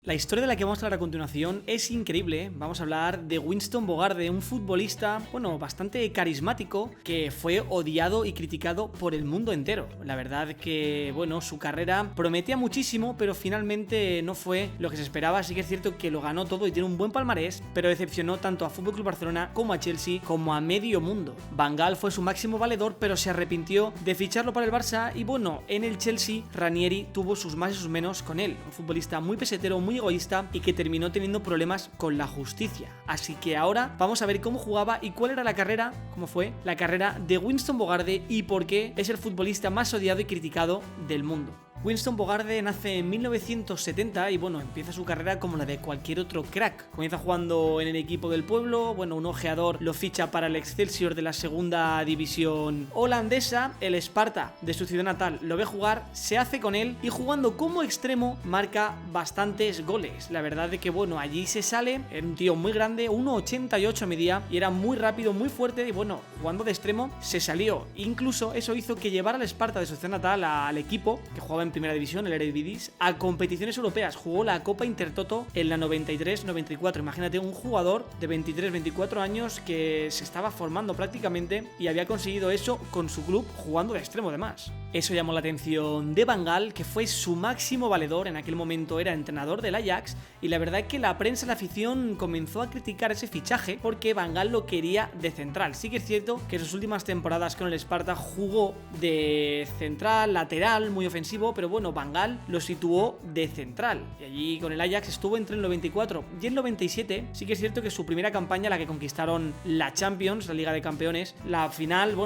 La historia de la que vamos a hablar a continuación es increíble, ¿eh? Vamos a hablar de Winston Bogarde, un futbolista, bastante carismático, que fue odiado y criticado por el mundo entero. La verdad que, su carrera prometía muchísimo, pero finalmente no fue lo que se esperaba. Así que es cierto que lo ganó todo y tiene un buen palmarés, pero decepcionó tanto a FC Barcelona como a Chelsea, como a medio mundo. Van Gaal fue su máximo valedor, pero se arrepintió de ficharlo para el Barça y en el Chelsea Ranieri tuvo sus más y sus menos con él. Un futbolista muy pesetero, muy egoísta y que terminó teniendo problemas con la justicia. Así que ahora vamos a ver cómo jugaba y cuál era la carrera, cómo fue la carrera de Winston Bogarde y por qué es el futbolista más odiado y criticado del mundo. Winston Bogarde nace en 1970 y empieza su carrera como la de cualquier otro crack. Comienza jugando en el equipo del pueblo, un ojeador lo ficha para el Excelsior de la segunda división holandesa, el Sparta de su ciudad natal lo ve jugar, se hace con él y jugando como extremo marca bastantes goles. La verdad es que allí se sale, era un tío muy grande, 1,88 medía y era muy rápido, muy fuerte y jugando de extremo se salió. Incluso eso hizo que llevara al Sparta de su ciudad natal al equipo que jugaba en primera división, el Eredivisie, a competiciones europeas. Jugó la Copa Intertoto en la 93-94. Imagínate un jugador de 23-24 años que se estaba formando prácticamente y había conseguido eso con su club jugando de extremo además. Eso llamó la atención de Van Gaal, que fue su máximo valedor. En aquel momento era entrenador del Ajax y la verdad es que la prensa y la afición comenzó a criticar ese fichaje porque Van Gaal lo quería de central. Sí que es cierto que en sus últimas temporadas con el Sparta jugó de central, lateral, muy ofensivo, pero Van Gaal lo situó de central y allí con el Ajax estuvo entre el 94 y el 97. Sí que es cierto que su primera campaña, la que conquistaron la Champions, la Liga de Campeones, la final,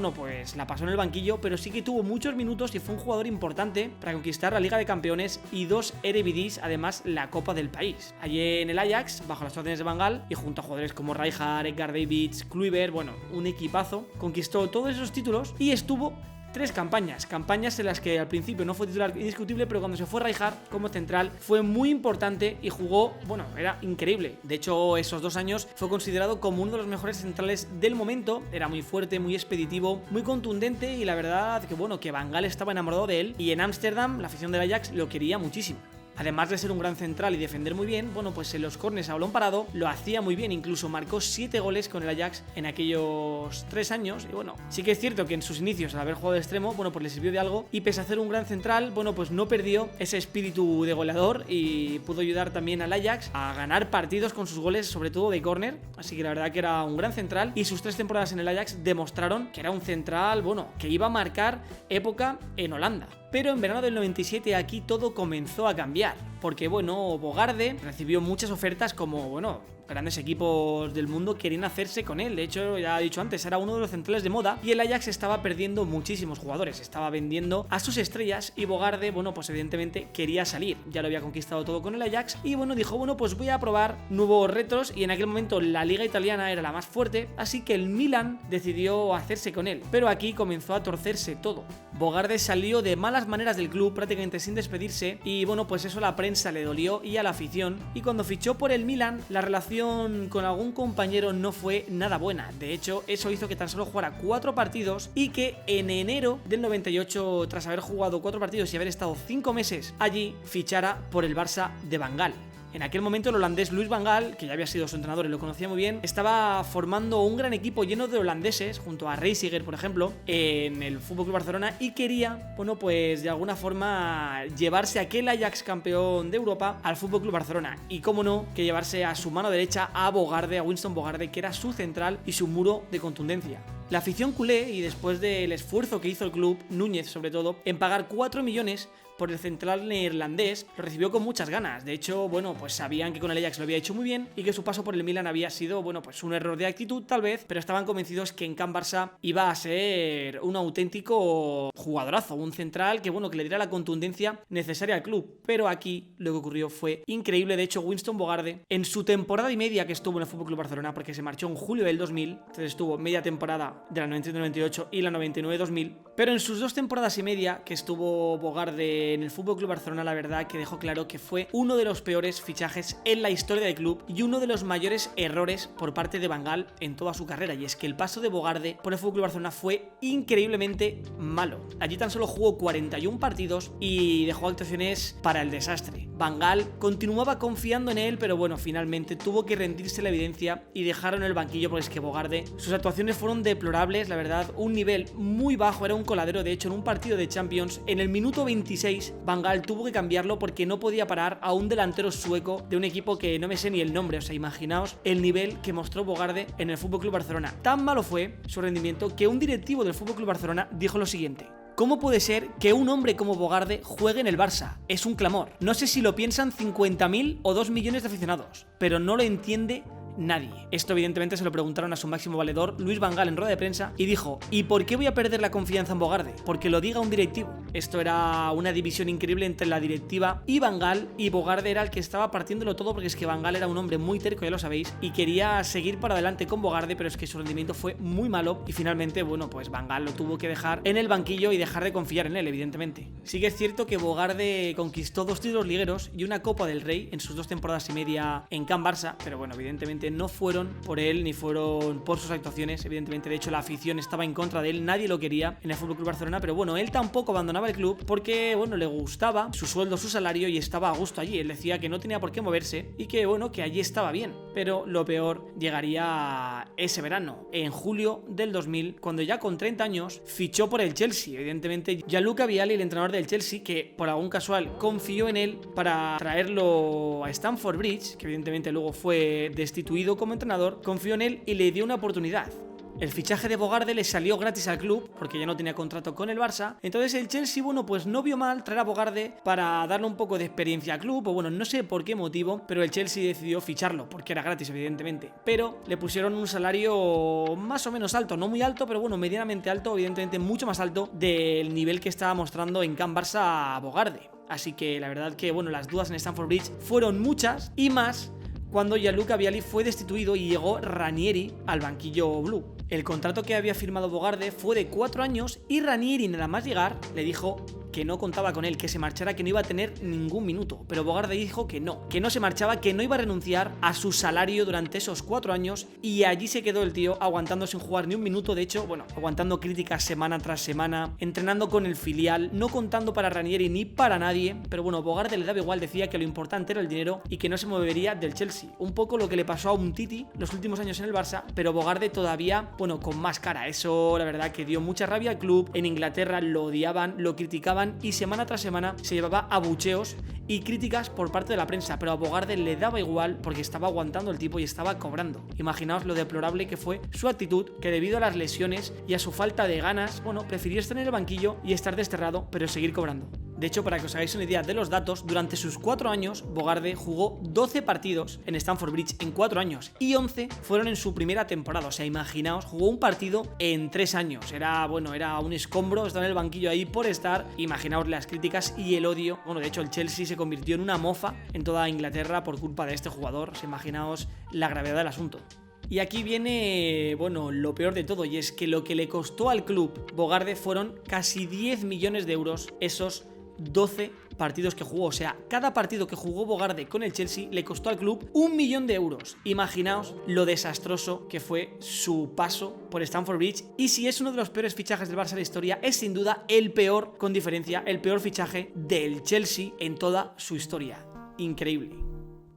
la pasó en el banquillo, pero sí que tuvo muchos minutos y fue un jugador importante para conquistar la Liga de Campeones y 2 Eredivisie, además la Copa del país. Allí en el Ajax, bajo las órdenes de Van Gaal y junto a jugadores como Rijkaard, Edgar Davids, Kluivert, un equipazo, conquistó todos esos títulos y estuvo 3 campañas en las que al principio no fue titular indiscutible, pero cuando se fue Rijkaard como central fue muy importante y jugó, era increíble. De hecho, esos 2 años fue considerado como uno de los mejores centrales del momento. Era muy fuerte, muy expeditivo, muy contundente y la verdad que Van Gaal estaba enamorado de él y en Ámsterdam la afición del Ajax lo quería muchísimo. Además de ser un gran central y defender muy bien, en los córners a balón parado lo hacía muy bien, incluso marcó 7 goles con el Ajax en aquellos 3 años. Y sí que es cierto que en sus inicios, al haber jugado de extremo, le sirvió de algo y pese a ser un gran central, no perdió ese espíritu de goleador y pudo ayudar también al Ajax a ganar partidos con sus goles, sobre todo de córner. Así que la verdad que era un gran central y sus 3 temporadas en el Ajax demostraron que era un central, que iba a marcar época en Holanda. Pero en verano del 97 aquí todo comenzó a cambiar, porque Bogarde recibió muchas ofertas como, grandes equipos del mundo querían hacerse con él. De hecho, ya he dicho antes, era uno de los centrales de moda y el Ajax estaba perdiendo muchísimos jugadores, estaba vendiendo a sus estrellas y Bogarde, evidentemente quería salir, ya lo había conquistado todo con el Ajax y dijo, voy a probar nuevos retos y en aquel momento la liga italiana era la más fuerte, así que el Milan decidió hacerse con él, pero aquí comenzó a torcerse todo. Bogarde salió de malas maneras del club prácticamente sin despedirse y eso a la prensa le dolió y a la afición, y cuando fichó por el Milan la relación con algún compañero no fue nada buena. De hecho, eso hizo que tan solo jugara 4 partidos y que en enero del 98, tras haber jugado 4 partidos y haber estado 5 meses allí, fichara por el Barça de Van Gaal. En aquel momento el holandés Louis van Gaal, que ya había sido su entrenador y lo conocía muy bien, estaba formando un gran equipo lleno de holandeses, junto a Reiziger, por ejemplo, en el FC Barcelona y quería, de alguna forma llevarse aquel Ajax campeón de Europa al FC Barcelona y, cómo no, que llevarse a su mano derecha a Bogarde, a Winston Bogarde, que era su central y su muro de contundencia. La afición culé, y después del esfuerzo que hizo el club, Núñez sobre todo, en pagar 4 millones por el central neerlandés, lo recibió con muchas ganas. De hecho, sabían que con el Ajax lo había hecho muy bien y que su paso por el Milan había sido, un error de actitud tal vez, pero estaban convencidos que en Can Barça iba a ser un auténtico jugadorazo, un central que le diera la contundencia necesaria al club. Pero aquí lo que ocurrió fue increíble. De hecho, Winston Bogarde, en su temporada y media que estuvo en el FC Barcelona, porque se marchó en julio del 2000, entonces estuvo media temporada de la 97-98 y la 99-2000, pero en sus 2 temporadas y media que estuvo Bogarde en el FC Barcelona la verdad que dejó claro que fue uno de los peores fichajes en la historia del club y uno de los mayores errores por parte de Van Gaal en toda su carrera, y es que el paso de Bogarde por el FC Barcelona fue increíblemente malo. Allí tan solo jugó 41 partidos y dejó actuaciones para el desastre. Van Gaal continuaba confiando en él, pero bueno, finalmente tuvo que rendirse la evidencia y dejaron en el banquillo porque es que Bogarde, sus actuaciones fueron deplorables, la verdad, un nivel muy bajo, era un coladero. De hecho, en un partido de Champions, en el minuto 26, Van Gaal tuvo que cambiarlo porque no podía parar a un delantero sueco de un equipo que no me sé ni el nombre. O sea, imaginaos el nivel que mostró Bogarde en el FC Barcelona. Tan malo fue su rendimiento que un directivo del FC Barcelona dijo lo siguiente: ¿cómo puede ser que un hombre como Bogarde juegue en el Barça? Es un clamor. No sé si lo piensan 50.000 o 2 millones de aficionados, pero no lo entiende nadie. Esto evidentemente se lo preguntaron a su máximo valedor, Luis Van Gaal, en rueda de prensa, y dijo: ¿y por qué voy a perder la confianza en Bogarde? Porque lo diga un directivo. Esto era una división increíble entre la directiva y Van Gaal, y Bogarde era el que estaba partiéndolo todo, porque es que Van Gaal era un hombre muy terco, ya lo sabéis, y quería seguir para adelante con Bogarde, pero es que su rendimiento fue muy malo y finalmente, bueno, pues Van Gaal lo tuvo que dejar en el banquillo y dejar de confiar en él, evidentemente. Sí que es cierto que Bogarde conquistó 2 títulos ligueros y una Copa del Rey en sus 2 temporadas y media en Can Barça, pero bueno, evidentemente no fueron por él ni fueron por sus actuaciones, evidentemente. De hecho, la afición estaba en contra de él, nadie lo quería en el FC Barcelona, pero bueno, él tampoco abandonaba el club porque, bueno, le gustaba su sueldo, su salario, y estaba a gusto allí. Él decía que no tenía por qué moverse y que, bueno, que allí estaba bien. Pero lo peor llegaría ese verano, en julio del 2000, cuando ya con 30 años fichó por el Chelsea. Evidentemente, Gianluca Vialli, el entrenador del Chelsea, que por algún casual confió en él para traerlo a Stamford Bridge, que evidentemente luego fue destituido como entrenador, confió en él y le dio una oportunidad. El fichaje de Bogarde le salió gratis al club porque ya no tenía contrato con el Barça. Entonces el Chelsea, bueno, pues no vio mal traer a Bogarde para darle un poco de experiencia al club, o bueno, no sé por qué motivo, pero el Chelsea decidió ficharlo porque era gratis, evidentemente. Pero le pusieron un salario más o menos alto, no muy alto, pero bueno, medianamente alto, evidentemente mucho más alto del nivel que estaba mostrando en Can Barça Bogarde. Así que la verdad que, bueno, las dudas en Stamford Bridge fueron muchas, y más cuando Gianluca Vialli fue destituido y llegó Ranieri al banquillo blue. El contrato que había firmado Bogarde fue de 4 años y Ranieri, nada más llegar, le dijo que no contaba con él, que se marchara, que no iba a tener ningún minuto. Pero Bogarde dijo que no se marchaba, que no iba a renunciar a su salario durante esos 4 años, y allí se quedó el tío aguantando sin jugar ni un minuto. De hecho, bueno, aguantando críticas semana tras semana, entrenando con el filial, no contando para Ranieri ni para nadie. Pero bueno, Bogarde le daba igual, decía que lo importante era el dinero y que no se movería del Chelsea. Un poco lo que le pasó a Umtiti los últimos años en el Barça, pero Bogarde todavía, bueno, con más cara. Eso la verdad que dio mucha rabia al club. En Inglaterra lo odiaban, lo criticaban, y semana tras semana se llevaba abucheos y críticas por parte de la prensa, pero a Bogarde le daba igual porque estaba aguantando el tipo y estaba cobrando. Imaginaos lo deplorable que fue su actitud, que debido a las lesiones y a su falta de ganas, bueno, prefirió estar en el banquillo y estar desterrado, pero seguir cobrando. De hecho, para que os hagáis una idea de los datos, durante sus 4 años, Bogarde jugó 12 partidos en Stamford Bridge en 4 años y 11 fueron en su primera temporada. O sea, imaginaos, jugó un partido en 3 años. Era un escombro estar en el banquillo ahí por estar. Imaginaos las críticas y el odio. Bueno, de hecho, el Chelsea se convirtió en una mofa en toda Inglaterra por culpa de este jugador. O sea, imaginaos la gravedad del asunto. Y aquí viene, bueno, lo peor de todo, y es que lo que le costó al club Bogarde fueron casi 10 millones de euros esos 12 partidos que jugó. O sea, cada partido que jugó Bogarde con el Chelsea le costó al club 1 millón de euros. Imaginaos lo desastroso que fue su paso por Stamford Bridge, y si es uno de los peores fichajes del Barça de la historia, es sin duda el peor, con diferencia, el peor fichaje del Chelsea en toda su historia. Increíble.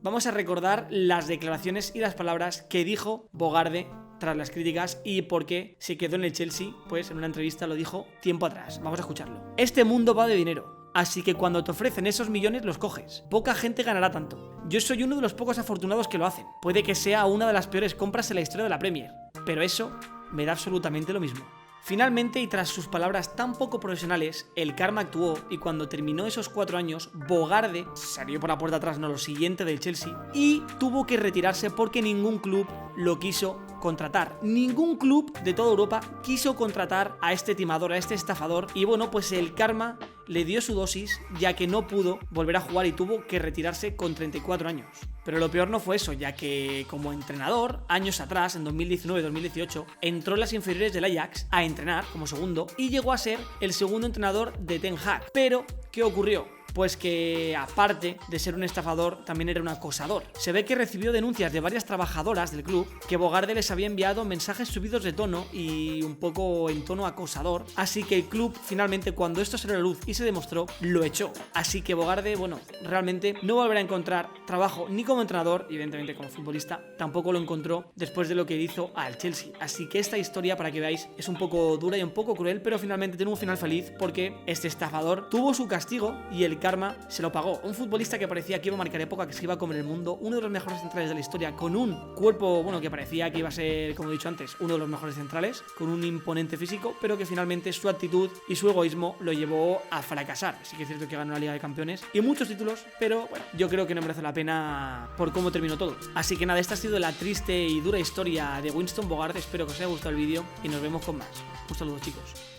Vamos a recordar las declaraciones y las palabras que dijo Bogarde tras las críticas y por qué se quedó en el Chelsea. Pues en una entrevista lo dijo tiempo atrás. Vamos a escucharlo. Este mundo va de dinero, así que cuando te ofrecen esos millones los coges. Poca gente ganará tanto. Yo soy uno de los pocos afortunados que lo hacen. Puede que sea una de las peores compras en la historia de la Premier, pero eso me da absolutamente lo mismo. Finalmente, y tras sus palabras tan poco profesionales, el karma actuó, y cuando terminó esos 4 años, Bogarde salió por la puerta atrás, no lo siguiente, del Chelsea, y tuvo que retirarse porque ningún club lo quiso contratar. Ningún club de toda Europa quiso contratar a este timador, a este estafador, y bueno, pues el karma le dio su dosis, ya que no pudo volver a jugar y tuvo que retirarse con 34 años. Pero lo peor no fue eso, ya que como entrenador, años atrás, en 2019-2018, entró en las inferiores del Ajax a entrenar como segundo y llegó a ser el segundo entrenador de Ten Hag. Pero, ¿qué ocurrió? Pues que, aparte de ser un estafador, también era un acosador. Se ve que recibió denuncias de varias trabajadoras del club que Bogarde les había enviado mensajes subidos de tono y un poco en tono acosador, así que el club finalmente, cuando esto salió a la luz y se demostró, lo echó. Así que Bogarde, bueno, realmente no volverá a encontrar trabajo ni como entrenador, y evidentemente como futbolista tampoco lo encontró después de lo que hizo al Chelsea. Así que esta historia, para que veáis, es un poco dura y un poco cruel, pero finalmente tiene un final feliz porque este estafador tuvo su castigo y el karma se lo pagó. Un futbolista que parecía que iba a marcar época, que se iba a comer el mundo, uno de los mejores centrales de la historia, con un cuerpo, bueno, que parecía que iba a ser, como he dicho antes, uno de los mejores centrales, con un imponente físico, pero que finalmente su actitud y su egoísmo lo llevó a fracasar. Sí que es cierto que ganó la Liga de Campeones y muchos títulos, pero bueno, yo creo que no merece la pena por cómo terminó todo. Así que nada, esta ha sido la triste y dura historia de Winston Bogarde. Espero que os haya gustado el vídeo y nos vemos con más. Un saludo, chicos.